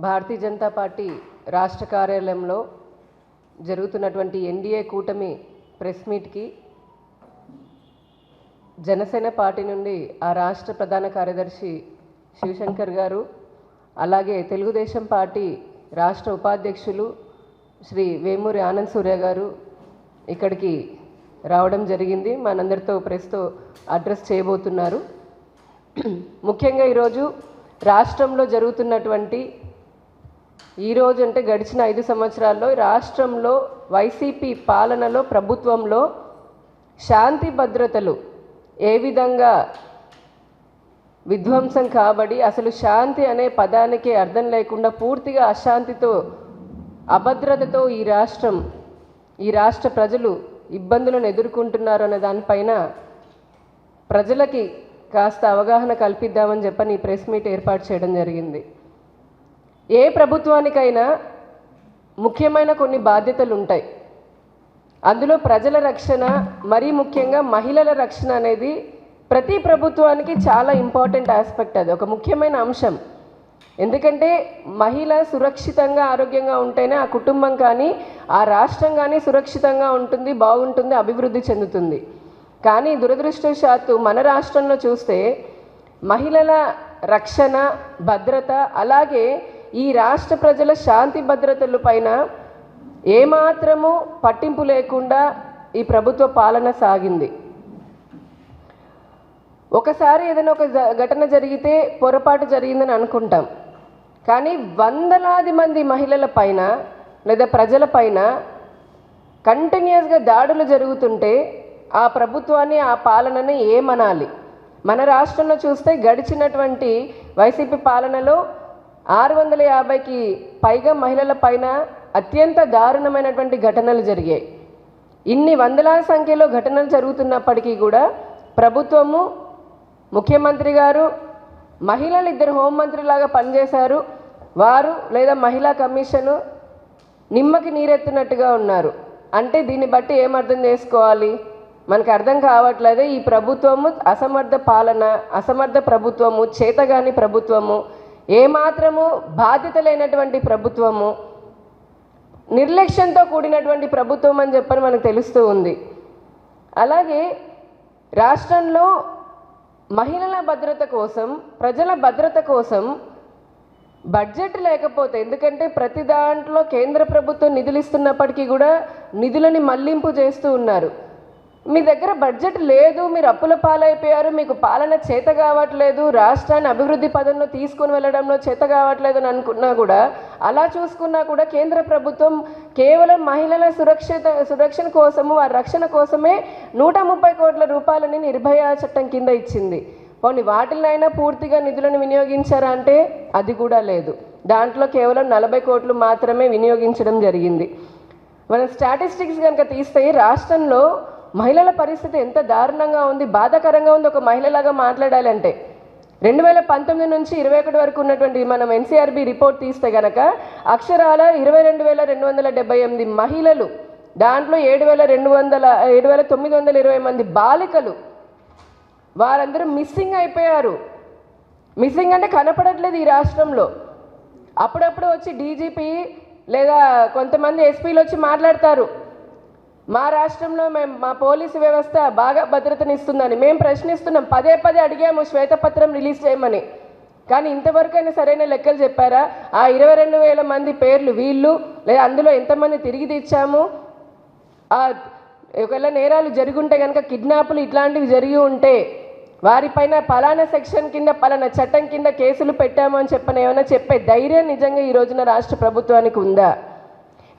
Bharatiya Janata party రాష్ట్ర కార్యాలయంలో జరుగుతున్నటువంటి ఎన్డీఏ కూటమి ప్రెస్ మీట్కి జనసేన పార్టీ నుండి ఆ రాష్ట్ర ప్రధాన కార్యదర్శి శివశంకర్ గారు, అలాగే తెలుగుదేశం పార్టీ రాష్ట్ర ఉపాధ్యక్షులు శ్రీ వేమూరి ఆనంద్ సూర్య గారు ఇక్కడికి రావడం జరిగింది. మనందరితో ప్రెస్తో అడ్రస్ చేయబోతున్నారు. ముఖ్యంగా ఈరోజు రాష్ట్రంలో జరుగుతున్నటువంటి ఈరోజు అంటే గడిచిన 5 సంవత్సరాల్లో రాష్ట్రంలో వైసీపీ పాలనలో ప్రభుత్వంలో శాంతి భద్రతలు ఏ విధంగా విధ్వంసం కాబడి అసలు శాంతి అనే పదానికి అర్థం లేకుండా పూర్తిగా అశాంతితో అభద్రతతో ఈ రాష్ట్ర ప్రజలు ఇబ్బందులను ఎదుర్కొంటున్నారు అనే దానిపైన ప్రజలకి కాస్త అవగాహన కల్పిద్దామని చెప్పని ఈ ప్రెస్ మీట్ ఏర్పాటు చేయడం జరిగింది. ఏ ప్రభుత్వానికైనా ముఖ్యమైన కొన్ని బాధ్యతలు ఉంటాయి. అందులో ప్రజల రక్షణ, మరీ ముఖ్యంగా మహిళల రక్షణ అనేది ప్రతి ప్రభుత్వానికి చాలా ఇంపార్టెంట్ ఆస్పెక్ట్. అది ఒక ముఖ్యమైన అంశం. ఎందుకంటే మహిళ సురక్షితంగా ఆరోగ్యంగా ఉంటేనే ఆ కుటుంబం కానీ ఆ రాష్ట్రం కానీ సురక్షితంగా ఉంటుంది, బాగుంటుంది, అభివృద్ధి చెందుతుంది. కానీ దురదృష్టవశాత్తు మన రాష్ట్రంలో చూస్తే మహిళల రక్షణ, భద్రత, అలాగే ఈ రాష్ట్ర ప్రజల శాంతి భద్రతల పైన ఏమాత్రము పట్టింపు లేకుండా ఈ ప్రభుత్వ పాలన సాగింది. ఒకసారి ఏదైనా ఒక ఘటన జరిగితే పొరపాటు జరిగిందని అనుకుంటాం. కానీ వందలాది మంది మహిళల పైన లేదా ప్రజల పైన కంటిన్యూస్గా దాడులు జరుగుతుంటే ఆ ప్రభుత్వాన్ని, ఆ పాలనని ఏమనాలి? మన రాష్ట్రంలో చూస్తే గడిచినటువంటి వైసీపీ పాలనలో 650కి పైగా మహిళల పైన అత్యంత దారుణమైనటువంటి ఘటనలు జరిగాయి. ఇన్ని వందలాది సంఖ్యలో ఘటనలు జరుగుతున్నప్పటికీ కూడా ప్రభుత్వము, ముఖ్యమంత్రి గారు, మహిళలు 2 హోంమంత్రిలాగా పనిచేశారు. వారు లేదా మహిళా కమిషను నిమ్మకి నీరెత్తినట్టుగా ఉన్నారు. అంటే దీన్ని బట్టి ఏమర్థం చేసుకోవాలి? మనకు అర్థం కావట్లేదు. ఈ ప్రభుత్వము అసమర్థ పాలన, అసమర్థ ప్రభుత్వము, చేతగాని ప్రభుత్వము, ఏమాత్రము బాధ్యత లేనటువంటి ప్రభుత్వము, నిర్లక్ష్యంతో కూడినటువంటి ప్రభుత్వం అని చెప్పని మనకు తెలుస్తూ ఉంది. అలాగే రాష్ట్రంలో మహిళల భద్రత కోసం, ప్రజల భద్రత కోసం బడ్జెట్ లేకపోతే, ఎందుకంటే ప్రతి దాంట్లో కేంద్ర ప్రభుత్వం నిధులు ఇస్తున్నప్పటికీ కూడా నిధులని మళ్లింపు చేస్తూ ఉన్నారు. మీ దగ్గర బడ్జెట్ లేదు, మీరు అప్పుల పాలైపోయారు, మీకు పాలన చేత కావట్లేదు, రాష్ట్రాన్ని అభివృద్ధి పదంలో తీసుకొని వెళ్ళడంలో చేత కావట్లేదు అని అనుకున్నా కూడా, అలా చూసుకున్నా కూడా కేంద్ర ప్రభుత్వం కేవలం మహిళల సురక్షణ కోసము, వారి రక్షణ కోసమే 130 కోట్ల రూపాయలని నిర్భయ చట్టం కింద ఇచ్చింది. పోనీ వాటినైనా పూర్తిగా నిధులను వినియోగించారా అంటే అది కూడా లేదు. దాంట్లో కేవలం 40 కోట్లు మాత్రమే వినియోగించడం జరిగింది. మనం స్టాటిస్టిక్స్ కనుక తీస్తే రాష్ట్రంలో మహిళల పరిస్థితి ఎంత దారుణంగా ఉంది, బాధాకరంగా ఉంది. ఒక మహిళలాగా మాట్లాడాలంటే 2019 నుంచి 21 వరకు ఉన్నటువంటి మనం ఎన్సీఆర్బీ రిపోర్ట్ తీస్తే కనుక అక్షరాల 22,278 మహిళలు, దాంట్లో 7,920 మంది బాలికలు, వారందరూ మిస్సింగ్ అయిపోయారు. మిస్సింగ్ అంటే కనపడట్లేదు ఈ రాష్ట్రంలో. అప్పుడప్పుడు వచ్చి డీజీపీ లేదా కొంతమంది ఎస్పీలు వచ్చి మాట్లాడతారు, మా రాష్ట్రంలో మా పోలీసు వ్యవస్థ బాగా భద్రతనిస్తుందని. మేము ప్రశ్నిస్తున్నాం, పదే అడిగాము శ్వేతపత్రం రిలీజ్ చేయమని. కానీ ఇంతవరకైనా సరైన లెక్కలు చెప్పారా? ఆ 22,000 మంది పేర్లు వీళ్ళు, లేదా అందులో ఎంతమంది తిరిగి తెచ్చాము, ఒకవేళ నేరాలు జరిగి ఉంటే కనుక కిడ్నాపులు ఇట్లాంటివి జరిగి ఉంటే వారిపైన పలానా సెక్షన్ కింద, పలానా చట్టం కింద కేసులు పెట్టాము అని చెప్పని ఏమైనా చెప్పే ధైర్యం నిజంగా ఈ రోజున రాష్ట్ర ప్రభుత్వానికి ఉందా?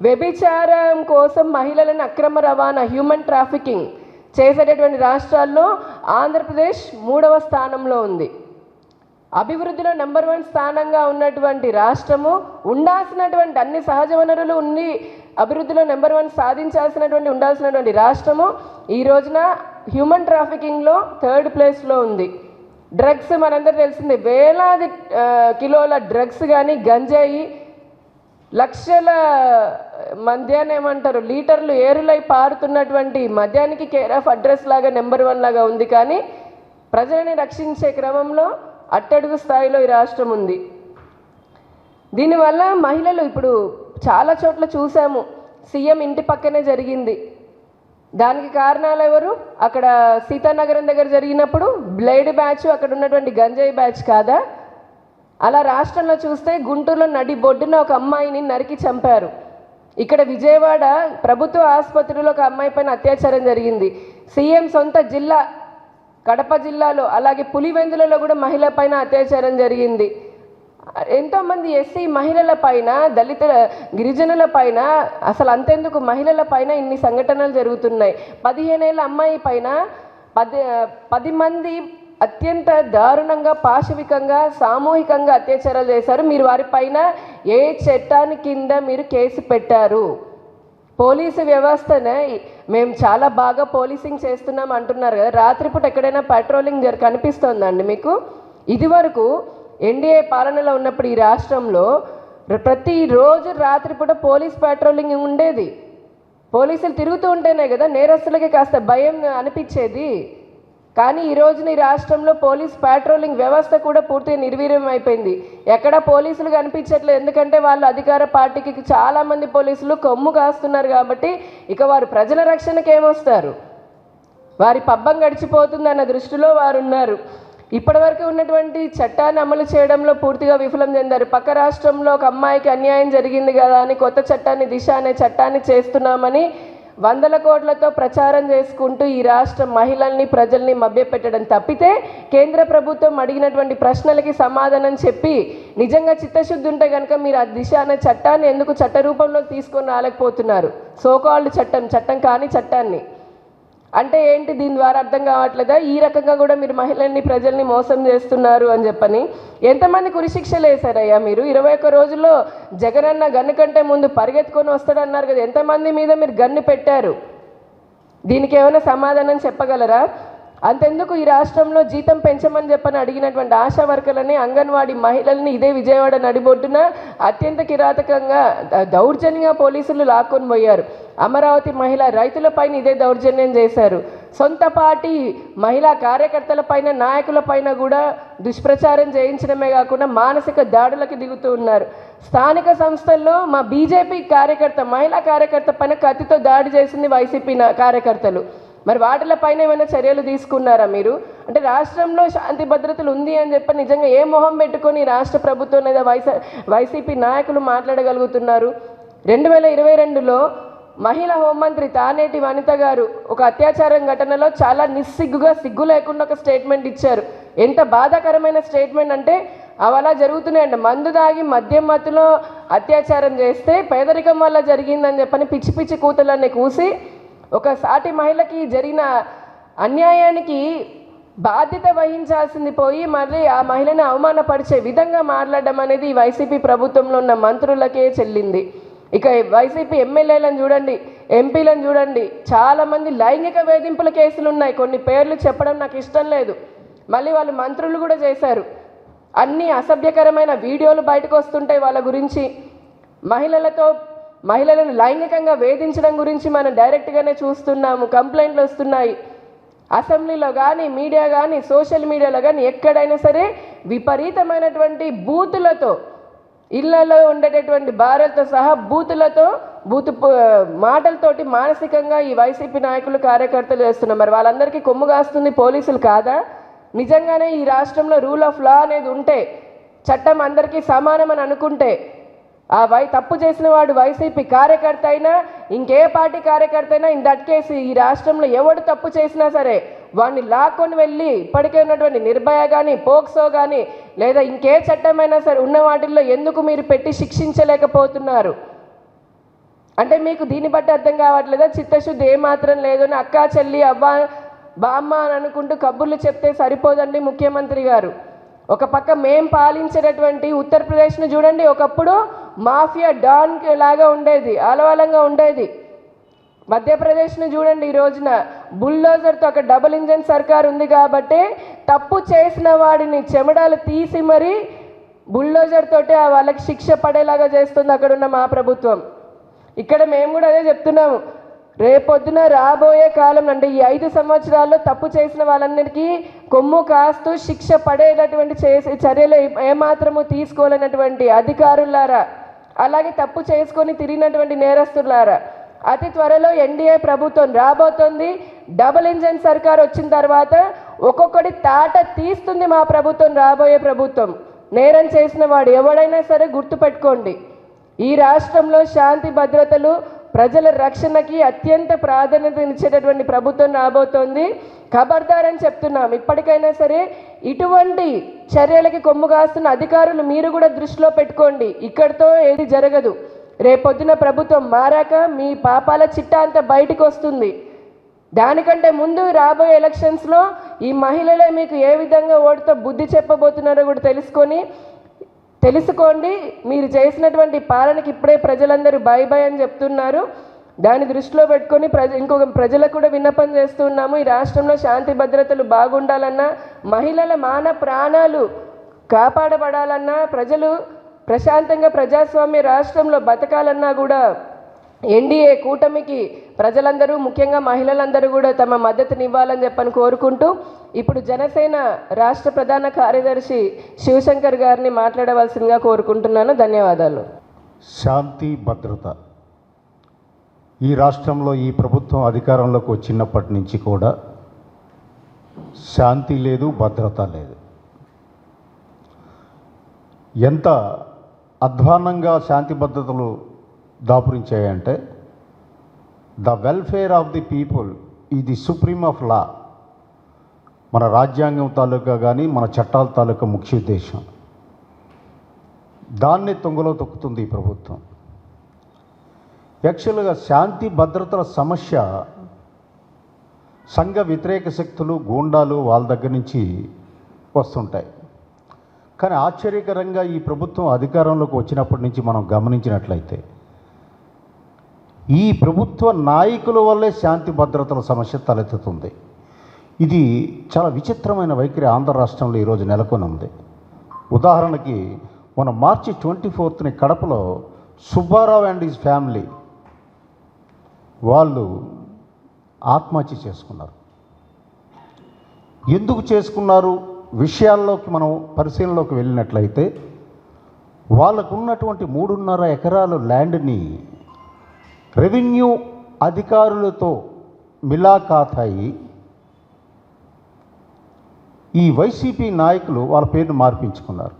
వ్యభిచారం కోసం మహిళలను అక్రమ రవాణా, హ్యూమన్ ట్రాఫికింగ్ చేసేటటువంటి రాష్ట్రాల్లో ఆంధ్రప్రదేశ్ 3వ స్థానంలో ఉంది. అభివృద్ధిలో నెంబర్ 1 స్థానంగా ఉన్నటువంటి రాష్ట్రము, ఉండాల్సినటువంటి అన్ని సహజ వనరులు ఉండి అభివృద్ధిలో నెంబర్ 1 సాధించాల్సినటువంటి ఉండాల్సినటువంటి రాష్ట్రము ఈ రోజున హ్యూమన్ ట్రాఫికింగ్లో 3rd ప్లేస్లో ఉంది. డ్రగ్స్ మనందరూ తెలిసిందే, వేలాది కిలోల డ్రగ్స్ కానీ, గంజాయి, లక్షల మద్యాన్ని ఏమంటారు లీటర్లు ఏరులై పారుతున్నటువంటి మద్యానికి కేర్ ఆఫ్ అడ్రస్ లాగా నెంబర్ 1 లాగా ఉంది. కానీ ప్రజలని రక్షించే క్రమంలో అట్టడుగు స్థాయిలో ఈ రాష్ట్రం ఉంది. దీనివల్ల మహిళలు ఇప్పుడు చాలా చోట్ల చూసాము, సీఎం ఇంటి పక్కనే జరిగింది. దానికి కారణాలు ఎవరు? అక్కడ సీతానగరం దగ్గర జరిగినప్పుడు బ్లేడ్ బ్యాచ్, అక్కడ ఉన్నటువంటి గంజాయి బ్యాచ్ కాదా? అలా రాష్ట్రంలో చూస్తే గుంటూరులో నడి బొడ్డున ఒక అమ్మాయిని నరికి చంపారు. ఇక్కడ విజయవాడ ప్రభుత్వ ఆసుపత్రిలో ఒక అమ్మాయి పైన అత్యాచారం జరిగింది. సీఎం సొంత జిల్లా కడప జిల్లాలో, అలాగే పులివెందులలో కూడా మహిళ పైన అత్యాచారం జరిగింది. ఎంతోమంది ఎస్సీ మహిళల పైన, దళిత గిరిజనుల పైన, అసలు అంతెందుకు మహిళల పైన ఇన్ని సంఘటనలు జరుగుతున్నాయి. 15 ఏళ్ళ అమ్మాయి పైన 10 మంది అత్యంత దారుణంగా, పాశవికంగా, సామూహికంగా అత్యాచారాలు చేశారు. మీరు వారిపైన ఏ చట్టాన్ని కింద మీరు కేసు పెట్టారు? పోలీసు వ్యవస్థనే మేము చాలా బాగా పోలీసింగ్ చేస్తున్నాం అంటున్నారు కదా, రాత్రిపూట ఎక్కడైనా పెట్రోలింగ్ కనిపిస్తోందండి మీకు? ఇదివరకు ఎన్డీఏ పాలనలో ఉన్నప్పుడు ఈ రాష్ట్రంలో ప్రతిరోజు రాత్రిపూట పోలీస్ పెట్రోలింగ్ ఉండేది. పోలీసులు తిరుగుతూ ఉంటేనే కదా నేరస్తులకి కాస్త భయం అనిపించేది. కానీ ఈ రోజున ఈ రాష్ట్రంలో పోలీస్ పెట్రోలింగ్ వ్యవస్థ కూడా పూర్తిగా నిర్వీర్యం అయిపోయింది. ఎక్కడ పోలీసులు కనిపించట్లేదు, ఎందుకంటే వాళ్ళు అధికార పార్టీకి చాలామంది పోలీసులు కొమ్ము కాస్తున్నారు కాబట్టి ఇక వారు ప్రజల రక్షణకి ఏమొస్తారు? వారి పబ్బం గడిచిపోతుందన్న దృష్టిలో వారు ఉన్నారు. ఇప్పటి వరకు ఉన్నటువంటి చట్టాన్ని అమలు చేయడంలో పూర్తిగా విఫలం చెందారు. పక్క రాష్ట్రంలో ఒక అమ్మాయికి అన్యాయం జరిగింది కదా అని కొత్త చట్టాన్ని, దిశ అనే చట్టాన్ని చేస్తున్నామని 100 కోట్లతో ప్రచారం చేసుకుంటూ ఈ రాష్ట్ర మహిళల్ని, ప్రజల్ని మభ్యపెట్టడం తప్పితే కేంద్ర ప్రభుత్వం అడిగినటువంటి ప్రశ్నలకి సమాధానం చెప్పి నిజంగా చిత్తశుద్ధి ఉంటే కనుక మీరు ఆ దిశ అనే చట్టాన్ని ఎందుకు చట్ట రూపంలో తీసుకొని రాలేకపోతున్నారు? సోకాల్డ్ చట్టం కాని చట్టాన్ని అంటే ఏంటి? దీని ద్వారా అర్థం కావట్లేదా? ఈ రకంగా కూడా మీరు మహిళల్ని, ప్రజల్ని మోసం చేస్తున్నారు అని చెప్పని. ఎంతమందికి ఉరిశిక్షలు వేశారయ్యా మీరు? 21 రోజుల్లో జగనన్న గన్ను కంటే ముందు పరిగెత్తుకొని వస్తాడన్నారు కదా, ఎంతమంది మీద మీరు గన్ను పెట్టారు? దీనికి ఏమైనా సమాధానం చెప్పగలరా? అంతెందుకు ఈ రాష్ట్రంలో జీతం పెంచమని చెప్పని అడిగినటువంటి ఆశా వర్కర్లని, అంగన్వాడీ మహిళల్ని ఇదే విజయవాడ నడిబొడ్డున అత్యంత కిరాతకంగా, దౌర్జన్యంగా పోలీసులు లాక్కొని పోయారు. అమరావతి మహిళా రైతులపైన ఇదే దౌర్జన్యం చేశారు. సొంత పార్టీ మహిళా కార్యకర్తల పైన, నాయకుల పైన కూడా దుష్ప్రచారం చేయించడమే కాకుండా మానసిక దాడులకు దిగుతూ ఉన్నారు. స్థానిక సంస్థల్లో మా బీజేపీ కార్యకర్త, మహిళా కార్యకర్త పైన కత్తితో దాడి చేసింది వైసీపీ కార్యకర్తలు. మరి వాటిలపైన ఏమైనా చర్యలు తీసుకున్నారా మీరు? అంటే రాష్ట్రంలో శాంతి భద్రతలు ఉంది అని చెప్పి నిజంగా ఏ మొహం పెట్టుకొని రాష్ట్ర ప్రభుత్వం లేదా వైసీపీ నాయకులు మాట్లాడగలుగుతున్నారు? 2022లో మహిళా హోంమంత్రి తానేటి వనిత గారు ఒక అత్యాచారం ఘటనలో చాలా నిస్సిగ్గుగా, సిగ్గు లేకుండా ఒక స్టేట్మెంట్ ఇచ్చారు. ఎంత బాధాకరమైన స్టేట్మెంట్ అంటే, అలా జరుగుతున్నాయండి. మందు దాగి మద్యం మత్తులో అత్యాచారం చేస్తే పేదరికం వల్ల జరిగిందని చెప్పని పిచ్చి పిచ్చి కూతలన్నీ కూసి ఒక సాటి మహిళకి జరిగిన అన్యాయానికి బాధ్యత వహించాల్సింది పోయి మళ్ళీ ఆ మహిళని అవమానపరిచే విధంగా మాట్లాడడం అనేది ఈ వైసీపీ ప్రభుత్వంలో ఉన్న మంత్రులకే చెల్లింది. ఇక వైసీపీ ఎమ్మెల్యేలను చూడండి, ఎంపీలను చూడండి, చాలామంది లైంగిక వేధింపుల కేసులు ఉన్నాయి. కొన్ని పేర్లు చెప్పడం నాకు ఇష్టం లేదు. మళ్ళీ వాళ్ళు మంత్రులు కూడా చేశారు. అన్ని అసభ్యకరమైన వీడియోలు బయటకు వస్తుంటాయి వాళ్ళ గురించి. మహిళలను లైంగికంగా వేధించడం గురించి మనం డైరెక్ట్గానే చూస్తున్నాము. కంప్లైంట్లు వస్తున్నాయి. అసెంబ్లీలో కానీ, మీడియా కానీ, సోషల్ మీడియాలో కానీ ఎక్కడైనా సరే విపరీతమైనటువంటి బూతులతో, ఇళ్లలో ఉండేటటువంటి భార్యలతో సహా బూతు మాటలతోటి మానసికంగా ఈ వైసీపీ నాయకులు, కార్యకర్తలు చేస్తున్నారు. మరి వాళ్ళందరికీ కొమ్ము కాస్తుంది పోలీసులు కాదా? నిజంగానే ఈ రాష్ట్రంలో రూల్ ఆఫ్ లా అనేది ఉంటే, చట్టం అందరికీ సమానం అని అనుకుంటే, తప్పు చేసిన వాడు వైసీపీ కార్యకర్త అయినా, ఇంకే పార్టీ కార్యకర్త అయినా, ఇన్ దట్ కేసు ఈ రాష్ట్రంలో ఎవడు తప్పు చేసినా సరే వాడిని లాక్కొని వెళ్ళి ఇప్పటికే ఉన్నటువంటి నిర్భయ కానీ, పోక్సో కానీ, లేదా ఇంకే చట్టమైనా సరే ఉన్న వాటిల్లో ఎందుకు మీరు పెట్టి శిక్షించలేకపోతున్నారు? అంటే మీకు దీన్ని బట్టి అర్థం కావట్లేదా? చిత్తశుద్ధి ఏమాత్రం లేదు అని అక్కా, చెల్లి, అవ్వ, బామ్మ అని అనుకుంటూ కబుర్లు చెప్తే సరిపోదండి ముఖ్యమంత్రి గారు. ఒక పక్క మేం పాలించేటటువంటి ఉత్తరప్రదేశ్ను చూడండి, ఒకప్పుడు మాఫియా డాన్ లాగా ఉండేది, ఆలవాలంగా ఉండేది. మధ్యప్రదేశ్ను చూడండి, ఈ రోజున బుల్డోజర్తో ఒక డబుల్ ఇంజన్ సర్కార్ ఉంది కాబట్టి తప్పు చేసిన వాడిని చెమడాలు తీసి మరీ బుల్డోజర్ తోటి వాళ్ళకి శిక్ష పడేలాగా చేస్తుంది అక్కడున్న మా ప్రభుత్వం. ఇక్కడ మేము కూడా అదే చెప్తున్నాము. రేపొద్దున రాబోయే కాలం అంటే ఈ 5 సంవత్సరాల్లో తప్పు చేసిన వాళ్ళందరికీ కొమ్ము కాస్తూ శిక్ష పడేటటువంటి చర్యలు ఏమాత్రము తీసుకోలేనటువంటి అధికారులారా, అలాగే తప్పు చేసుకొని తిరిగినటువంటి నేరస్తులారా, అతి త్వరలో ఎన్డీఏ ప్రభుత్వం రాబోతోంది. డబుల్ ఇంజన్ సర్కార్ వచ్చిన తర్వాత ఒక్కొక్కటి తాట తీస్తుంది మా ప్రభుత్వం, రాబోయే ప్రభుత్వం. నేరం చేసిన వాడు ఎవడైనా సరే గుర్తుపెట్టుకోండి, ఈ రాష్ట్రంలో శాంతి భద్రతలు ప్రజల రక్షణకి అత్యంత ప్రాధాన్యత ఇచ్చేటటువంటి ప్రభుత్వం రాబోతోంది. ఖబర్దార్ అని చెప్తున్నాం. ఇప్పటికైనా సరే ఇటువంటి చర్యలకి కొమ్ము కాస్తున్న అధికారులు మీరు కూడా దృష్టిలో పెట్టుకోండి. ఇక్కడితో ఏది జరగదు. రేపొద్దున ప్రభుత్వం మారాక మీ పాపాల చిట్టా అంతా బయటికి వస్తుంది. దానికంటే ముందు రాబోయే ఎలక్షన్స్లో ఈ మహిళలే మీకు ఏ విధంగా ఓటుతో బుద్ధి చెప్పబోతున్నారో కూడా తెలుసుకోండి. మీరు చేసినటువంటి పాలనకి ఇప్పుడే ప్రజలందరూ బై బై అని చెప్తున్నారు. దాన్ని దృష్టిలో పెట్టుకొని ఇంకొక ప్రజలకు కూడా విన్నపం చేస్తున్నాము. ఈ రాష్ట్రంలో శాంతి భద్రతలు బాగుండాలన్నా, మహిళల మాన ప్రాణాలు కాపాడబడాలన్నా, ప్రజలు ప్రశాంతంగా ప్రజాస్వామ్య రాష్ట్రంలో బతకాలన్నా కూడా ఎన్డీఏ కూటమికి ప్రజలందరూ, ముఖ్యంగా మహిళలందరూ కూడా తమ మద్దతునివ్వాలని చెప్పని కోరుకుంటూ ఇప్పుడు జనసేన రాష్ట్ర ప్రధాన కార్యదర్శి శివశంకర్ గారిని మాట్లాడవలసిందిగా కోరుకుంటున్నాను. ధన్యవాదాలు. శాంతి భద్రత ఈ రాష్ట్రంలో ఈ ప్రభుత్వం అధికారంలోకి వచ్చినప్పటి నుంచి కూడా శాంతి లేదు, భద్రత లేదు. ఎంత అధ్వాన్నంగా శాంతి భద్రతలు దాపురించాయంటే, the welfare of the people is the supreme of law. మన రాజ్యాంగం తాలూకా కానీ మన చట్టాల తాలూకా ముఖ్య ఉద్దేశం. దాన్ని తొంగలో తొక్కుతుంది ఈ ప్రభుత్వం. యాక్చువల్గా శాంతి భద్రతల సమస్య సంఘ వ్యతిరేక శక్తులు, గూండాలు వాళ్ళ దగ్గర నుంచి వస్తుంటాయి. కానీ ఆశ్చర్యకరంగా ఈ ప్రభుత్వం అధికారంలోకి వచ్చినప్పటి నుంచి మనం గమనించినట్లయితే ఈ ప్రభుత్వ నాయకుల వల్లే శాంతి భద్రతల సమస్య తలెత్తుతుంది. ఇది చాలా విచిత్రమైన వైఖరి ఆంధ్ర రాష్ట్రంలో ఈరోజు నెలకొని ఉంది. ఉదాహరణకి మన మార్చి 24ని కడపలో సుబ్బారావు అండ్ హిజ్ ఫ్యామిలీ వాళ్ళు ఆత్మహత్య చేసుకున్నారు. ఎందుకు చేసుకున్నారు విషయాల్లోకి మనం పరిశీలనలోకి వెళ్ళినట్లయితే, వాళ్ళకు ఉన్నటువంటి 3.5 ఎకరాల ల్యాండ్ని రెవెన్యూ అధికారులతో మిలాఖాత్ అయి ఈ వైసీపీ నాయకులు వాళ్ళ పేరును మార్పించుకున్నారు.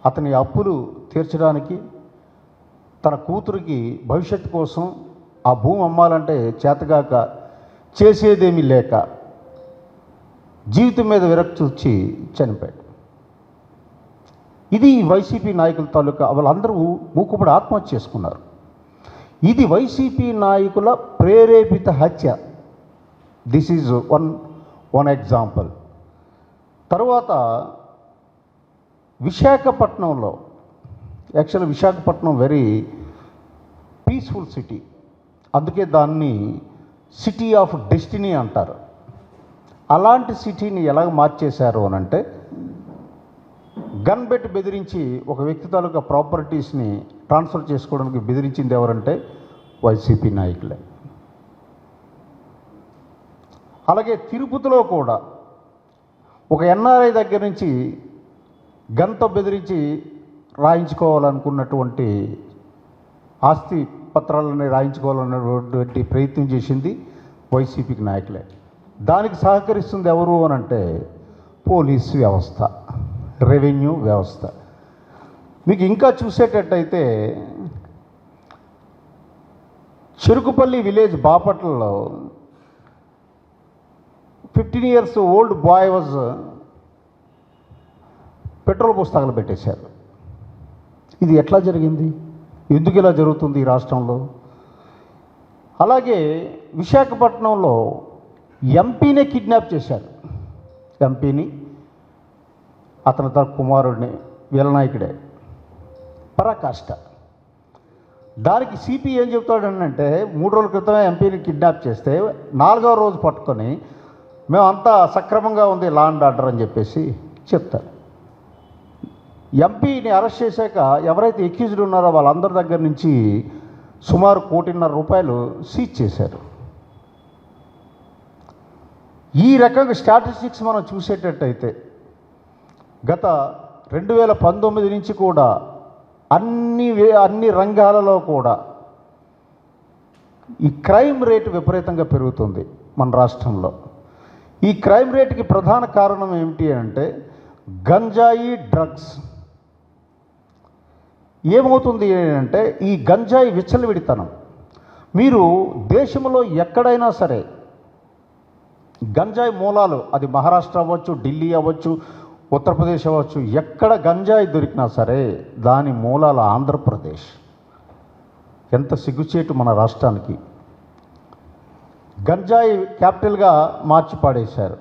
అతని అప్పులు తీర్చడానికి, తన కూతురికి భవిష్యత్తు కోసం ఆ భూమి అమ్మాలంటే చేతగాక, చేసేదేమీ లేక జీవితం మీద విరక్తి వచ్చి చనిపోయాడు. ఇది వైసీపీ నాయకుల తాలూకా వాళ్ళందరూ మూకుపడి ఆత్మహత్య చేసుకున్నారు. ఇది వైసీపీ నాయకుల ప్రేరేపిత హత్య. This is one example. తర్వాత విశాఖపట్నంలో, actually Visakhapatnam very peaceful city, అందుకే దాన్ని సిటీ ఆఫ్ డెస్టినీ అంటారు. అలాంటి సిటీని ఎలాగ మార్చేశారు అని అంటే, గన్ పెట్టి బెదిరించి ఒక వ్యక్తి తాలూకా ప్రాపర్టీస్ని ట్రాన్స్ఫర్ చేసుకోవడానికి బెదిరించింది ఎవరంటే వైసీపీ నాయకులే. అలాగే తిరుపతిలో కూడా ఒక ఎన్ఆర్ఐ దగ్గర నుంచి గన్తో బెదిరించి రాయించుకోవాలనుకున్నటువంటి ఆస్తి పత్రాలని రాయించుకోవాలన్నటువంటి ప్రయత్నం చేసింది వైసీపీకి నాయకులే. దానికి సహకరిస్తుంది ఎవరు అని అంటే పోలీసు వ్యవస్థ, రెవెన్యూ వ్యవస్థ. మీకు ఇంకా చూసేటట్టయితే చెరుకుపల్లి విలేజ్ బాపట్లలో 15 years old boy was petrol పుస్తకాలు పెట్టేశారు. ఇది ఎట్లా జరిగింది? ఎందుకు ఇలా జరుగుతుంది ఈ రాష్ట్రంలో? అలాగే విశాఖపట్నంలో ఎంపీనే కిడ్నాప్ చేశారు. ఎంపీని, అతని తన కుమారుడిని, వీలనాయకుడే, పరాకాష్ట. దానికి సిపి ఏం చెప్తాడంటే, 3 రోజుల క్రితమే ఎంపీని కిడ్నాప్ చేస్తే 4వ రోజు పట్టుకొని మేమంతా సక్రమంగా ఉంది లా అండ్ ఆర్డర్ అని చెప్పేసి చెప్తారు. ఎంపీని అరెస్ట్ చేశాక ఎవరైతే ఎక్యూజ్డ్ ఉన్నారో వాళ్ళందరి దగ్గర నుంచి సుమారు ₹1.5 కోటి సీజ్ చేశారు. ఈ రకంగా స్టాటిస్టిక్స్ మనం చూసేటట్టయితే గత 2019 నుంచి కూడా అన్ని రంగాలలో కూడా ఈ క్రైమ్ రేటు విపరీతంగా పెరుగుతుంది మన రాష్ట్రంలో. ఈ క్రైమ్ రేటుకి ప్రధాన కారణం ఏమిటి అంటే గంజాయి, డ్రగ్స్. ఏమవుతుంది అంటే ఈ గంజాయి విచ్చలవిడితనం. మీరు దేశంలో ఎక్కడైనా సరే గంజాయి మూలాలు, అది మహారాష్ట్ర అవ్వచ్చు, ఢిల్లీ అవ్వచ్చు, ఉత్తరప్రదేశ్ అవ్వచ్చు, ఎక్కడ గంజాయి దొరికినా సరే దాని మూలాలు ఆంధ్రప్రదేశ్. ఎంత సిగ్గుచేటు మన రాష్ట్రానికి. గంజాయి క్యాపిటల్గా మార్చి పాడేశారు.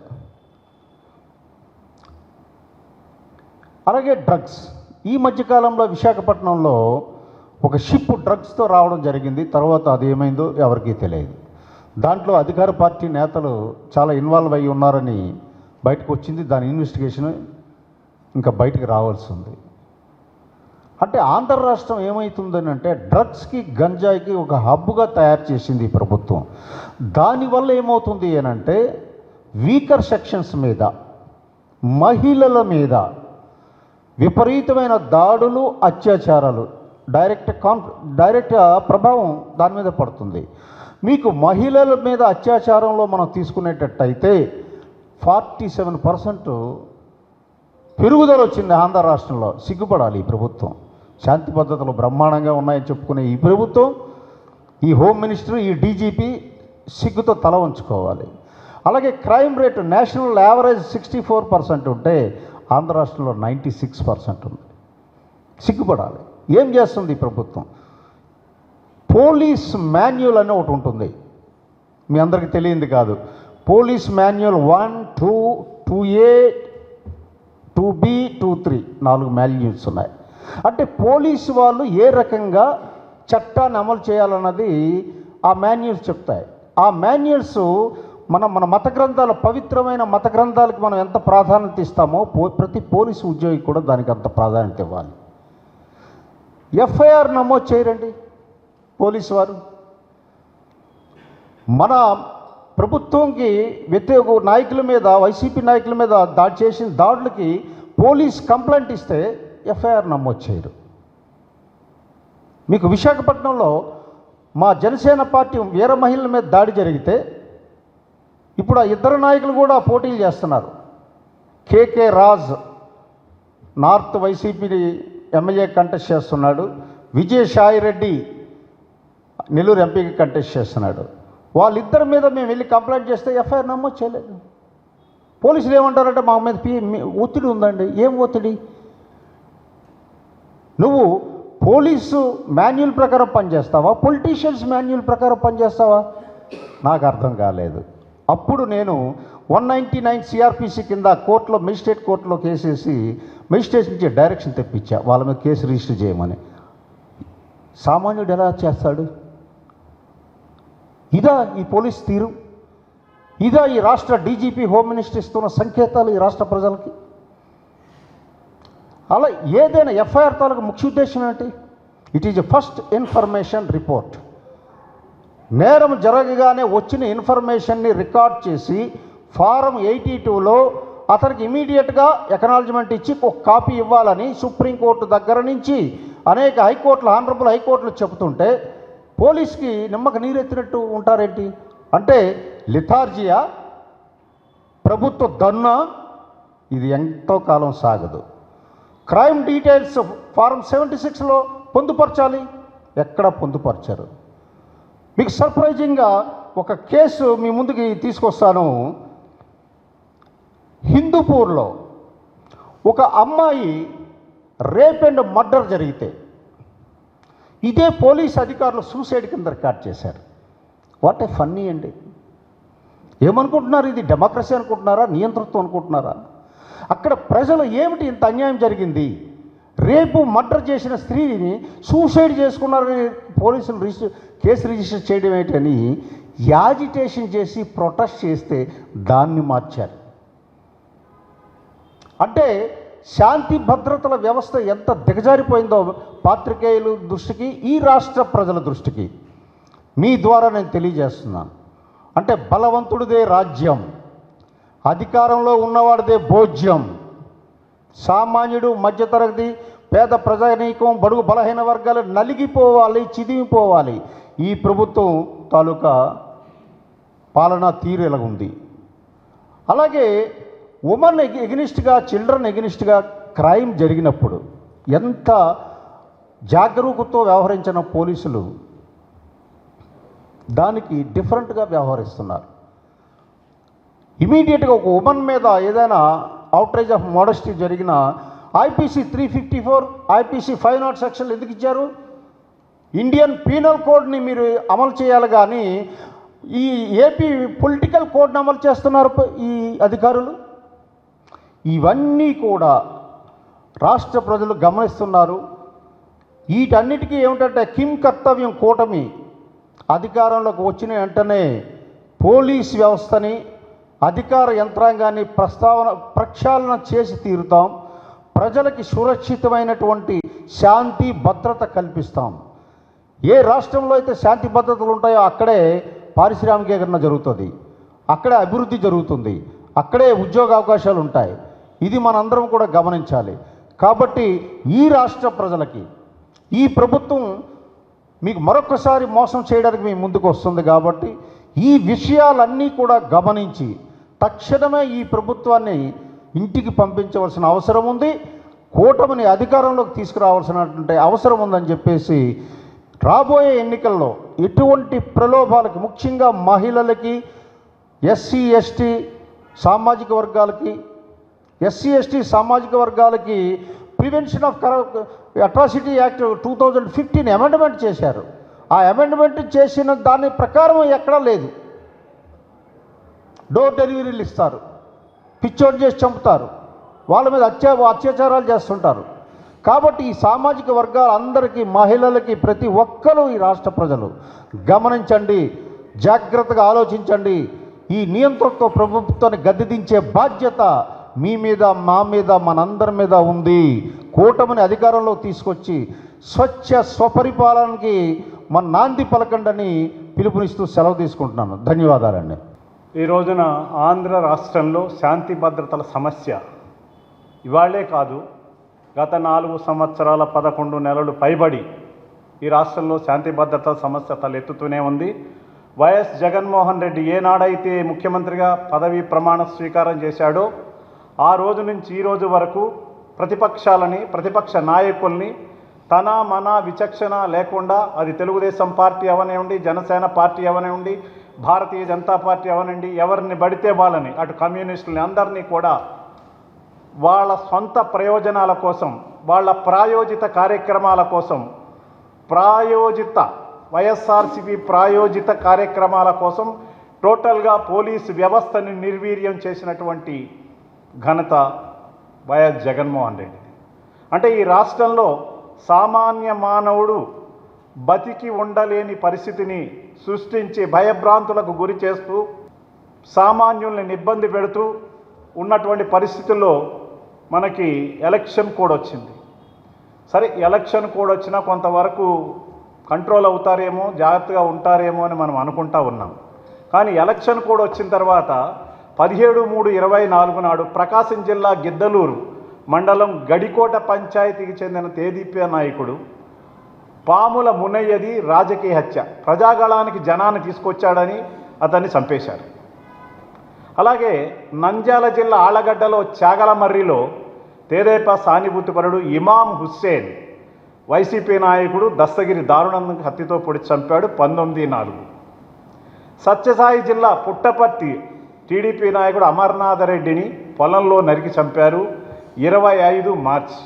అలాగే డ్రగ్స్. ఈ మధ్యకాలంలో విశాఖపట్నంలో ఒక షిప్ డ్రగ్స్తో రావడం జరిగింది. తర్వాత అది ఏమైందో ఎవరికీ తెలియదు. దాంట్లో అధికార పార్టీ నేతలు చాలా ఇన్వాల్వ్ అయ్యి ఉన్నారని బయటకు వచ్చింది. దాని ఇన్వెస్టిగేషన్ ఇంకా బయటకు రావాల్సి ఉంది. అంటే ఆంధ్ర రాష్ట్రం ఏమవుతుందని అంటే డ్రగ్స్కి, గంజాయికి ఒక హబ్గా తయారు చేసింది ఈ ప్రభుత్వం. దానివల్ల ఏమవుతుంది అనంటే వీకర్ సెక్షన్స్ మీద, మహిళల మీద విపరీతమైన దాడులు, అత్యాచారాలు, డైరెక్ట్ ప్రభావం దాని మీద పడుతుంది. మీకు మహిళల మీద అత్యాచారంలో మనం తీసుకునేటట్టయితే 47% పెరుగుదల వచ్చింది ఆంధ్ర రాష్ట్రంలో. సిగ్గుపడాలి ఈ ప్రభుత్వం. శాంతి భద్రతలు బ్రహ్మాండంగా ఉన్నాయని చెప్పుకునే ఈ ప్రభుత్వం, ఈ హోమ్ మినిస్టర్, ఈ డీజీపీ సిగ్గుతో తల ఉంచుకోవాలి. అలాగే క్రైమ్ రేటు నేషనల్ యావరేజ్ 64% ఉంటే ఆంధ్ర రాష్ట్రంలో 96% ఉంది. సిగ్గుపడాలి. ఏం చేస్తుంది ఈ ప్రభుత్వం? పోలీస్ మాన్యువల్ అని ఒకటి ఉంటుంది, మీ అందరికీ తెలియంది కాదు. Police manual 1, 2, 2A, 2B, 2, 3 4 manuals ఉన్నాయి. అంటే పోలీసు వాళ్ళు ఏ రకంగా చట్టాన్ని అమలు చేయాలన్నది ఆ మాన్యువల్స్ చెప్తాయి. ఆ మాన్యువల్స్ మన మత గ్రంథాలు, పవిత్రమైన మత గ్రంథాలకు మనం ఎంత ప్రాధాన్యత ఇస్తామో ప్రతి పోలీసు ఉద్యోగి కూడా దానికి అంత ప్రాధాన్యత ఇవ్వాలి. ఎఫ్ఐఆర్ నమోదు చేయరండి పోలీసు వారు. మన ప్రభుత్వంకి వ్యతిరేక నాయకుల మీద, వైసీపీ నాయకుల మీద దాడి చేసిన దాడులకి పోలీస్ కంప్లైంట్ ఇస్తే ఎఫ్ఐఆర్ నమోదు చేయరు. మీకు విశాఖపట్నంలో మా జనసేన పార్టీ వీర మహిళల మీద దాడి జరిగితే ఇప్పుడు ఆ ఇద్దరు నాయకులు కూడా పోటీలు చేస్తున్నారు. KK Raj north YCP MLA contest చేస్తున్నాడు. విజయసాయి రెడ్డి నెల్లూరు ఎంపీకి కంటెస్ట్ చేస్తున్నాడు. వాళ్ళిద్దరి మీద మేము వెళ్ళి కంప్లైంట్ చేస్తే ఎఫ్ఐఆర్ నమోదు చేయలేదు. పోలీసులు ఏమంటారంటే మా మీద ఒత్తిడి ఉందండి. ఏం ఒత్తిడి? నువ్వు పోలీసు మాన్యువల్ ప్రకారం పనిచేస్తావా, పొలిటీషియన్స్ మాన్యువల్ ప్రకారం పనిచేస్తావా? నాకు అర్థం కాలేదు. అప్పుడు నేను 199 CRPC కింద కోర్టులో, మెజిస్ట్రేట్ కోర్టులో కేసేసి మెజిస్ట్రేట్ నుంచి డైరెక్షన్ తెప్పించా వాళ్ళ మీద కేసు రిజిస్టర్ చేయమని. సామాన్యుడు ఎలా చేస్తాడు? ఇదా ఈ పోలీస్ తీరు? ఇదా ఈ రాష్ట్ర డీజీపీ, హోమ్ మినిస్టర్ ఇస్తున్న సంకేతాలు ఈ రాష్ట్ర ప్రజలకి? అలా ఏదైనా ఎఫ్ఐఆర్ తాలూకు ముఖ్య ఉద్దేశం ఏంటి? It is first information report. నేరం జరగగానే వచ్చిన ఇన్ఫర్మేషన్ని రికార్డ్ చేసి ఫారం 82లో అతనికి ఇమీడియట్గా ఎకనాలజ్మెంట్ ఇచ్చి ఒక కాపీ ఇవ్వాలని సుప్రీంకోర్టు దగ్గర నుంచి అనేక హైకోర్టులు, ఆనరబుల్ హైకోర్టులు చెబుతుంటే పోలీస్కి నిమ్మక నీరెత్తినట్టు ఉంటారేంటి? అంటే లిథార్జియా, ప్రభుత్వ దన్నా? ఇది ఎంతో కాలం సాగదు. క్రైమ్ డీటెయిల్స్ ఫారం 76లో పొందుపరచాలి, ఎక్కడ పొందుపరచారు? మీకు సర్ప్రైజింగ్గా ఒక కేసు మీ ముందుకి తీసుకొస్తాను. హిందూపూర్లో ఒక అమ్మాయి రేప్ అండ్ మర్డర్ జరిగితే ఇదే పోలీస్ అధికారులు సూసైడ్ కింద రికార్డ్ చేశారు. వాట్ ఏ ఫన్నీ అండి. ఏమనుకుంటున్నారు? ఇది డెమోక్రసీ అనుకుంటున్నారా, నియంతృత్వం అనుకుంటున్నారా? అక్కడ ప్రజలు ఏమిటి ఇంత అన్యాయం జరిగింది? రేపు మర్డర్ చేసిన స్త్రీని సూసైడ్ చేసుకున్నారని పోలీసులు కేసు రిజిస్టర్ చేయడం ఏంటని యాజిటేషన్ చేసి ప్రొటెస్ట్ చేస్తే దాన్ని మార్చారు. అంటే శాంతి భద్రతల వ్యవస్థ ఎంత దిగజారిపోయిందో పాత్రికేయుల దృష్టికి, ఈ రాష్ట్ర ప్రజల దృష్టికి మీ ద్వారా నేను తెలియజేస్తున్నాను. అంటే బలవంతుడిదే రాజ్యం, అధికారంలో ఉన్నవాడిదే భోజ్యం. సామాన్యుడు, మధ్యతరగతి, పేద ప్రజానీకం, బడుగు బలహీన వర్గాలు నలిగిపోవాలి, చిదిమిపోవాలి. ఈ ప్రభుత్వం తాలూకా పాలనా తీరు ఇలా ఉంది. అలాగే ఉమెన్ ఎగనిస్ట్గా, చిల్డ్రన్ ఎగనిస్ట్గా క్రైమ్ జరిగినప్పుడు ఎంత జాగరూకతతో వ్యవహరించిన పోలీసులు దానికి డిఫరెంట్గా వ్యవహరిస్తున్నారు. ఇమీడియట్గా ఒక ఉమెన్ మీద ఏదైనా అవుట్రేజ్ ఆఫ్ మోడస్టీ జరిగిన ఐపీసీ 354, ఐపీసీ 500 సెక్షన్లు ఎందుకు ఇచ్చారు? ఇండియన్ పీనల్ కోడ్ని మీరు అమలు చేయాలి, కానీ ఈ ఏపీ పొలిటికల్ కోడ్ని అమలు చేస్తున్నారు ఈ అధికారులు. ఇవన్నీ కూడా రాష్ట్ర ప్రజలు గమనిస్తున్నారు. వీటన్నిటికీ ఏమిటంటే కిమ్ కర్తవ్యం కూటమి అధికారంలోకి వచ్చిన వెంటనే పోలీస్ వ్యవస్థని, అధికార యంత్రాంగాన్ని ప్రక్షాళన చేసి తీరుతాం. ప్రజలకి సురక్షితమైనటువంటి శాంతి భద్రత కల్పిస్తాం. ఏ రాష్ట్రంలో అయితే శాంతి భద్రతలు ఉంటాయో అక్కడే పారిశ్రామికీకరణ జరుగుతుంది, అక్కడే అభివృద్ధి జరుగుతుంది, అక్కడే ఉద్యోగ అవకాశాలు ఉంటాయి. ఇది మనందరం కూడా గమనించాలి. కాబట్టి ఈ రాష్ట్ర ప్రజలకి ఈ ప్రభుత్వం మీకు మరొకసారి మోసం చేయడానికి మీ ముందుకు వస్తుంది. కాబట్టి ఈ విషయాలన్నీ కూడా గమనించి తక్షణమే ఈ ప్రభుత్వాన్ని ఇంటికి పంపించవలసిన అవసరం ఉంది. కూటమిని అధికారంలోకి తీసుకురావాల్సినటువంటి అవసరం ఉందని చెప్పేసి రాబోయే ఎన్నికల్లో ఎటువంటి ప్రలోభాలకి, ముఖ్యంగా మహిళలకి, ఎస్సీ ఎస్టీ సామాజిక వర్గాలకి prevention of atrocity act 2015 amendment చేశారు. ఆ అమెండ్మెంట్ చేసిన దాని ప్రకారం ఎక్కడా లేదు. డోర్ డెలివరీలు ఇస్తారు, పిచ్చోడు చేసి చంపుతారు, వాళ్ళ మీద అత్యాచారాలు చేస్తుంటారు. కాబట్టి ఈ సామాజిక వర్గాలందరికీ, మహిళలకి, ప్రతి ఒక్కరూ ఈ రాష్ట్ర ప్రజలు గమనించండి, జాగ్రత్తగా ఆలోచించండి. ఈ నియంత్రణతో ప్రభుత్వాన్ని గద్దెదించే బాధ్యత మీ మీద, మా మీద, మనందరి మీద ఉంది. కూటమిని అధికారంలో తీసుకొచ్చి స్వపరిపాలనకి మన నాంది పలకండని పిలుపునిస్తూ సెలవు తీసుకుంటున్నాను. ధన్యవాదాలండి. ఈ రోజున ఆంధ్ర రాష్ట్రంలో శాంతి భద్రతల సమస్య ఇవాళ్లే కాదు, గత 4 సంవత్సరాల 11 నెలలు పైబడి ఈ రాష్ట్రంలో శాంతి భద్రతల సమస్య తలెత్తుతూనే ఉంది. వైఎస్ జగన్మోహన్ రెడ్డి ఏనాడైతే ముఖ్యమంత్రిగా పదవీ ప్రమాణ స్వీకారం చేశాడో ఆ రోజు నుంచి ఈ రోజు వరకు ప్రతిపక్షాలని, ప్రతిపక్ష నాయకుల్ని తన మన విచక్షణ లేకుండా, అది తెలుగుదేశం పార్టీ అవనివ్వండి, జనసేన పార్టీ అవనివ్వండి, భారతీయ జనతా పార్టీ అవనండి, ఎవరిని పడితే వాళ్ళని, అటు కమ్యూనిస్టులని అందరినీ కూడా వాళ్ళ సొంత ప్రయోజనాల కోసం, వాళ్ళ ప్రాయోజిత కార్యక్రమాల కోసం, వైఎస్ఆర్సీపీ ప్రాయోజిత కార్యక్రమాల కోసం టోటల్గా పోలీసు వ్యవస్థని నిర్వీర్యం చేసినటువంటి ఘనత వైఎస్ జగన్మోహన్ రెడ్డి. అంటే ఈ రాష్ట్రంలో సామాన్య మానవుడు బతికి ఉండలేని పరిస్థితిని సృష్టించి భయభ్రాంతులకు గురి చేస్తూ సామాన్యుల్ని ఇబ్బంది పెడుతూ ఉన్నటువంటి పరిస్థితుల్లో మనకి ఎలక్షన్ కోడ్ వచ్చింది. సరే, ఎలక్షన్ కోడ్ వచ్చినా కొంతవరకు కంట్రోల్ అవుతారేమో, జాగ్రత్తగా ఉంటారేమో అని మనం అనుకుంటా ఉన్నాం. కానీ ఎలక్షన్ కోడ్ వచ్చిన తర్వాత 17/3/24 నాడు ప్రకాశం జిల్లా గిద్దలూరు మండలం గడికోట పంచాయతీకి చెందిన తేదీప్య నాయకుడు పాముల మునయ్యది రాజకీయ హత్య, ప్రజాగళానికి జనాన్ని తీసుకొచ్చాడని అతన్ని చంపేశారు. అలాగే నంద్యాల జిల్లా ఆళ్లగడ్డలో చాగలమర్రిలో తెదేపా సానుభూతిపరుడు ఇమాం హుస్సేన్ వైసీపీ నాయకుడు దస్తగిరి దారుణంగా హత్యతో పొడిచి చంపాడు 19/4. సత్యసాయి జిల్లా పుట్టపర్తి టీడీపీ నాయకుడు అమర్నాథరెడ్డిని పొలంలో నరికి చంపారు 25 మార్చి.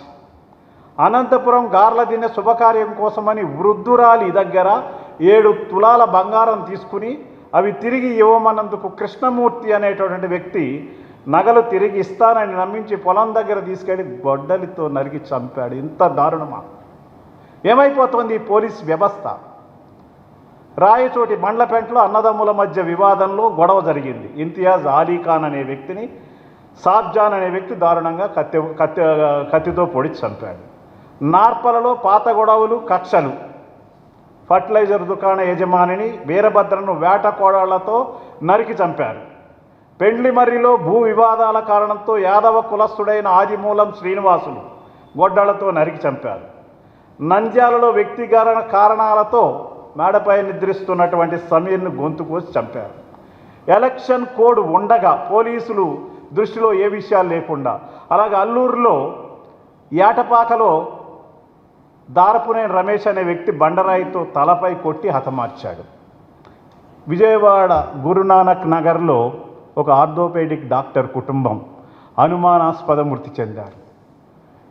అనంతపురం గార్ల దిన్నె శుభకార్యం కోసమని వృద్ధురాలి దగ్గర 7 తులాల బంగారం తీసుకుని అవి తిరిగి ఇవ్వమన్నందుకు కృష్ణమూర్తి అనేటటువంటి వ్యక్తి నగలు తిరిగి ఇస్తానని నమ్మించి పొలం దగ్గర తీసుకెళ్ళి గొడ్డలితో నరికి చంపాడు. ఇంత దారుణమా? ఏమైపోతుంది ఈ పోలీస్ వ్యవస్థ? రాయచోటి మండలపేంటలో అన్నదమ్ముల మధ్య వివాదంలో గొడవ జరిగింది. ఇంతియాజ్ అలీఖాన్ అనే వ్యక్తిని సాబ్జాన్ అనే వ్యక్తి దారుణంగా కత్తితో పొడిచి చంపాడు. నార్పలలో పాత గొడవలు, కక్షలు. ఫర్టిలైజర్ దుకాణ యజమానిని వీరభద్రను వేట కోడళ్లతో నరికి చంపారు. పెండ్లిమర్రిలో భూ వివాదాల కారణంతో యాదవ కులస్థుడైన ఆదిమూలం శ్రీనివాసులు గొడ్డలతో నరికి చంపారు. నంద్యాలలో వ్యక్తిగత కారణాలతో మేడపై నిద్రిస్తున్నటువంటి సమీర్ను గొంతు కోసి చంపారు. ఎలక్షన్ కోడ్ ఉండగా పోలీసులు దృష్టిలో ఏ విషయాలు లేకుండా, అలాగే అల్లూరులో ఏటపాకలో దారపునేని రమేష్ అనే వ్యక్తి బండరాయితో తలపై కొట్టి హతమార్చాడు. విజయవాడ గురునానక్ నగర్లో ఒక ఆర్థోపెడిక్ డాక్టర్ కుటుంబం అనుమానాస్పద మృతి చెందారు.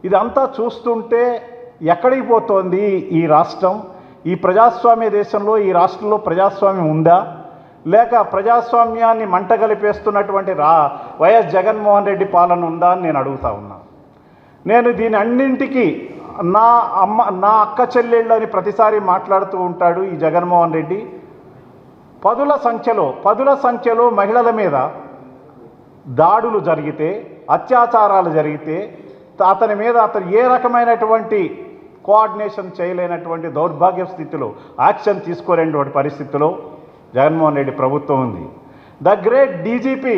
ఇదంతా చూస్తుంటే ఎక్కడికి పోతోంది ఈ రాష్ట్రం? ఈ ప్రజాస్వామ్య దేశంలో ఈ రాష్ట్రంలో ప్రజాస్వామ్యం ఉందా, లేక ప్రజాస్వామ్యాన్ని మంటగలిపేస్తున్నటువంటి వైఎస్ జగన్మోహన్ రెడ్డి పాలన ఉందా అని నేను అడుగుతా ఉన్నా. నేను దీని అన్నింటికీ నా అక్క చెల్లెళ్ళు అని ప్రతిసారి మాట్లాడుతూ ఉంటాడు ఈ జగన్మోహన్ రెడ్డి. పదుల సంఖ్యలో మహిళల మీద దాడులు జరిగితే, అత్యాచారాలు జరిగితే అతను ఏ రకమైనటువంటి కోఆర్డినేషన్ చేయలేనటువంటి దౌర్భాగ్య స్థితిలో యాక్షన్ తీసుకోలేనటువంటి పరిస్థితిలో జగన్మోహన్ రెడ్డి ప్రభుత్వం ఉంది. The great DGP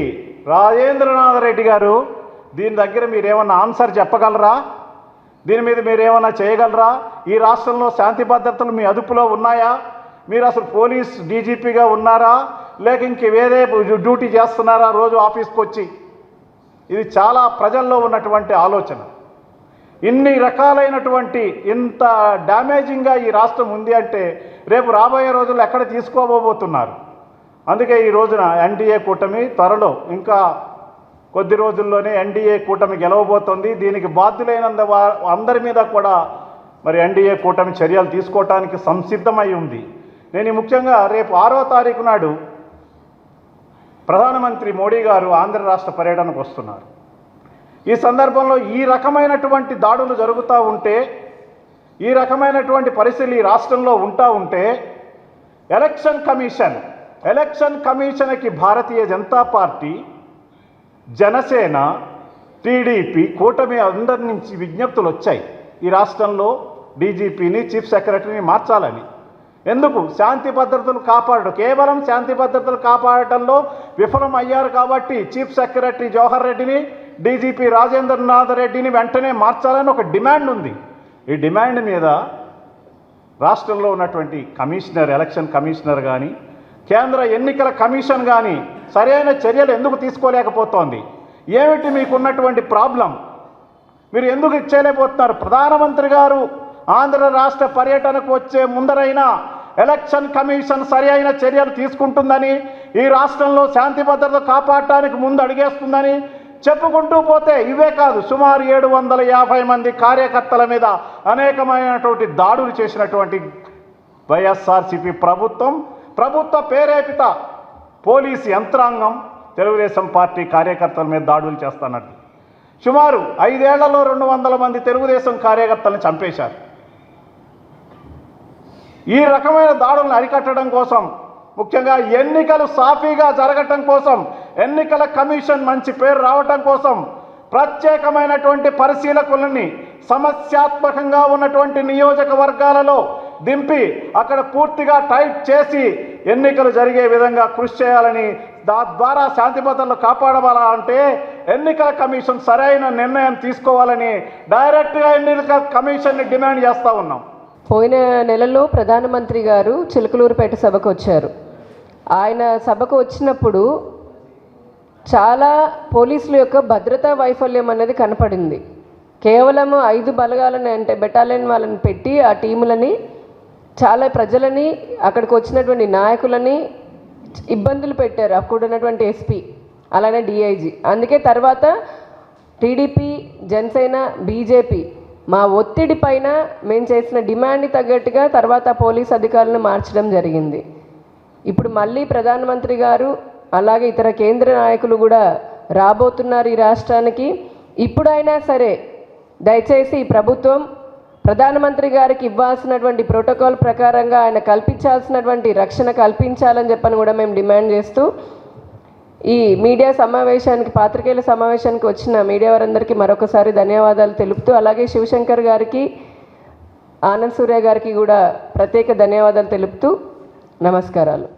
Rajendranath Reddy గారు, దీని దగ్గర మీరేమన్నా ఆన్సర్ చెప్పగలరా? దీని మీద మీరేమన్నా చేయగలరా? ఈ రాష్ట్రంలో శాంతి భద్రతలు మీ అదుపులో ఉన్నాయా? మీరు అసలు పోలీస్ డీజీపీగా ఉన్నారా, లేక ఇంక వేరే డ్యూటీ చేస్తున్నారా రోజు ఆఫీస్కి వచ్చి? ఇది చాలా ప్రజల్లో ఉన్నటువంటి ఆలోచన. ఇన్ని రకాలైనటువంటి ఇంత డ్యామేజింగ్గా ఈ రాష్ట్రం ఉంది అంటే రేపు రాబోయే రోజుల్లో ఎక్కడ తీసుకోబోతున్నారు? అందుకే ఈ రోజున ఎన్డీఏ కూటమి త్వరలో ఇంకా కొద్ది రోజుల్లోనే ఎన్డీఏ కూటమి గెలవబోతోంది. దీనికి బాధ్యులైనంత అందరి మీద కూడా మరి ఎన్డీఏ కూటమి చర్యలు తీసుకోవటానికి సంసిద్ధమై ఉంది. నేను ముఖ్యంగా రేపు 6వ తారీఖు నాడు ప్రధానమంత్రి మోడీ గారు ఆంధ్ర రాష్ట్ర పర్యటనకు వస్తున్నారు. ఈ సందర్భంలో ఈ రకమైనటువంటి దాడులు జరుగుతూ ఉంటే, ఈ రకమైనటువంటి పరిస్థితులు ఈ రాష్ట్రంలో ఉంటే ఎలక్షన్ కమిషన్కి భారతీయ జనతా పార్టీ, జనసేన, టీడీపీ కూటమి అందరి నుంచి విజ్ఞప్తులు వచ్చాయి ఈ రాష్ట్రంలో డీజీపీని, చీఫ్ సెక్రటరీని మార్చాలని. ఎందుకు? శాంతి భద్రతలు కాపాడడం, కేవలం శాంతి భద్రతలు కాపాడటంలో విఫలం అయ్యారు కాబట్టి చీఫ్ సెక్రటరీ జవహర్ రెడ్డిని, డీజీపీ రాజేంద్రనాథ్ రెడ్డిని వెంటనే మార్చాలని ఒక డిమాండ్ ఉంది. ఈ డిమాండ్ మీద రాష్ట్రంలో ఉన్నటువంటి ఎలక్షన్ కమిషనర్ కానీ, కేంద్ర ఎన్నికల కమిషన్ కానీ సరైన చర్యలు ఎందుకు తీసుకోలేకపోతోంది? ఏమిటి మీకున్నటువంటి ప్రాబ్లం? మీరు ఎందుకు ఇచ్చేయలేకపోతున్నారు? ప్రధానమంత్రి గారు ఆంధ్ర రాష్ట్ర పర్యటనకు వచ్చే ముందరైనా ఎలక్షన్ కమిషన్ సరి అయిన చర్యలు తీసుకుంటుందని, ఈ రాష్ట్రంలో శాంతి భద్రత కాపాడటానికి ముందు అడిగేస్తుందని చెప్పుకుంటూ పోతే ఇవే కాదు, సుమారు 750 మంది కార్యకర్తల మీద అనేకమైనటువంటి దాడులు చేసినటువంటి వైఎస్ఆర్సీపీ ప్రభుత్వ ప్రేరేపిత పోలీసు యంత్రాంగం తెలుగుదేశం పార్టీ కార్యకర్తల మీద దాడులు చేస్తున్నట్టు. సుమారు 5 ఏళ్లలో 200 మంది తెలుగుదేశం కార్యకర్తలను చంపేశారు. ఈ రకమైన దాడులను అరికట్టడం కోసం, ముఖ్యంగా ఎన్నికలు సాఫీగా జరగటం కోసం, ఎన్నికల కమిషన్ మంచి పేరు రావటం కోసం ప్రత్యేకమైనటువంటి పరిశీలకులని సమస్యాత్మకంగా ఉన్నటువంటి నియోజకవర్గాలలో దింపి అక్కడ పూర్తిగా టైట్ చేసి ఎన్నికలు జరిగే విధంగా కృషి చేయాలని, ద్వారా శాంతి భద్రతలు కాపాడాలంటే ఎన్నికల కమిషన్ సరైన నిర్ణయం తీసుకోవాలని డైరెక్ట్గా ఎన్నికల కమిషన్ని డిమాండ్ చేస్తూ ఉన్నాం. పోయిన నెలలో ప్రధానమంత్రి గారు చిలకలూరుపేట సభకు వచ్చారు. ఆయన సభకు వచ్చినప్పుడు చాలా పోలీసుల యొక్క భద్రతా వైఫల్యం అనేది కనపడింది. కేవలం 5 బలగాలని అంటే బెటాలియన్ వాళ్ళని పెట్టి ఆ టీములని, చాలా ప్రజలని, అక్కడికి వచ్చినటువంటి నాయకులని ఇబ్బందులు పెట్టారు. అక్కడ ఉన్నటువంటి ఎస్పీ, అలానే డిఐజీ. అందుకే తర్వాత టీడీపీ, జనసేన, బీజేపీ మా ఒత్తిడి పైన మేము చేసిన డిమాండ్ని తగ్గట్టుగా తర్వాత పోలీస్ అధికారులను మార్చడం జరిగింది. ఇప్పుడు మళ్ళీ ప్రధానమంత్రి గారు అలాగే ఇతర కేంద్ర నాయకులు కూడా రాబోతున్నారు ఈ రాష్ట్రానికి. ఇప్పుడైనా సరే దయచేసి ఈ ప్రభుత్వం ప్రధానమంత్రి గారికి ఇవ్వాల్సినటువంటి ప్రోటోకాల్ ప్రకారంగా ఆయన కల్పించాల్సినటువంటి రక్షణ కల్పించాలని చెప్పని కూడా మేము డిమాండ్ చేస్తూ, ఈ మీడియా సమావేశానికి, పాత్రికేయుల సమావేశానికి వచ్చిన మీడియా వారందరికీ మరొకసారి ధన్యవాదాలు తెలుపుతూ, అలాగే శివశంకర్ గారికి, ఆనంద్ సూర్య గారికి కూడా ప్రత్యేక ధన్యవాదాలు తెలుపుతూ నమస్కారాలు.